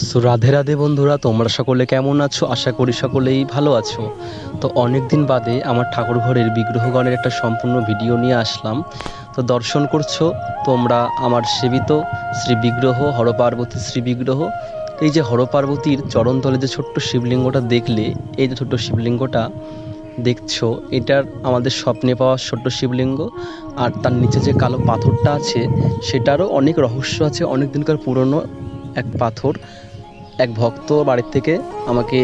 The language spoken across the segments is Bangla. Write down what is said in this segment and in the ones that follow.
সো রাধে রাধে বন্ধুরা, তোমরা সকলে কেমন আছো? আশা করি সকলেই ভালো আছো। তো অনেক দিন বাদে আমার ঠাকুর ঘরের বিগ্রহগণের একটা সম্পূর্ণ ভিডিও নিয়ে আসলাম। তো দর্শন করছো তোমরা আমার সেবিত শ্রী বিগ্রহ, হরপার্বতী শ্রী বিগ্রহ। এই যে হরপার্বতীর চরণতলে যে ছোট্ট শিবলিঙ্গটা দেখলে, এই যে ছোট্ট শিবলিঙ্গটা দেখছো, এটার আমাদের স্বপ্নে পাওয়া ছোট্ট শিবলিঙ্গ। আর তার নিচে যে কালো পাথরটা আছে সেটারও অনেক রহস্য আছে। অনেক দিনকার পুরনো এক পাথর, এক ভক্ত বাড়ির থেকে আমাকে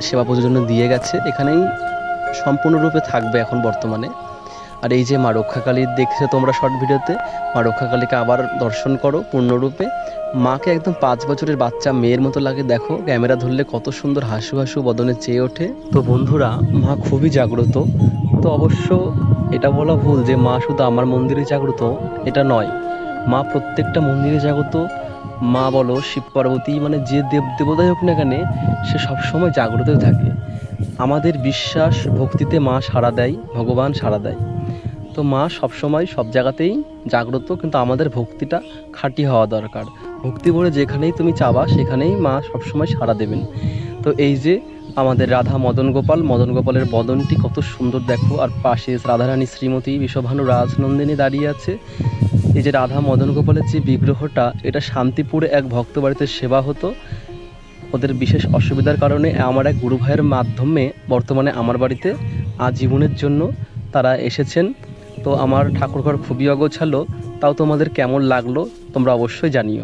সেবা পুজোর জন্য দিয়ে গেছে। এখানেই সম্পূর্ণরূপে থাকবে এখন বর্তমানে। আর এই যে মা রক্ষাকালী দেখছো তোমরা শর্ট ভিডিওতে, মা রক্ষাকালীকে আবার দর্শন করো পূর্ণরূপে। মাকে একদম 5 বছরের বাচ্চা মেয়ের মতো লাগে, দেখো ক্যামেরা ধরলে কত সুন্দর হাসু হাসু বদনে চেয়ে ওঠে। তো বন্ধুরা, মা খুবই জাগ্রত। তো অবশ্য এটা বলা ভুল যে মা শুধু আমার মন্দিরে জাগ্রত, এটা নয়। মা প্রত্যেকটা মন্দিরে জাগ্রত। মা বলো শিব পার্বতী, মানে যে দেবতাই হোক না কেন, সে সবসময় জাগ্রতই থাকে। আমাদের বিশ্বাস ভক্তিতে মা সাড়া দেয়, ভগবান সাড়া দেয়। তো মা সবসময় সব জায়গাতেই জাগ্রত, কিন্তু আমাদের ভক্তিটা খাঁটি হওয়া দরকার। ভক্তি ভরে যেখানেই তুমি চাবা সেখানেই মা সবসময় সাড়া দেবেন। তো এই যে আমাদের রাধা মদন গোপাল, মদন গোপালের বদনটি কত সুন্দর দেখো। আর পাশে রাধারানী শ্রীমতী বিশ্বভানু রাজনন্দিনী দাঁড়িয়ে আছে। এই যে রাধা মদন গোপালের যে বিগ্রহটা, এটা শান্তিপুরে এক ভক্ত বাড়িতে সেবা হতো। ওদের বিশেষ অসুবিধার কারণে আমার এক গুরু ভাইয়ের মাধ্যমে বর্তমানে আমার বাড়িতে আজীবনের জন্য তারা এসেছেন। তো আমার ঠাকুরঘর খুবই অগোছালো, তাও তোমাদের কেমন লাগলো তোমরা অবশ্যই জানিও।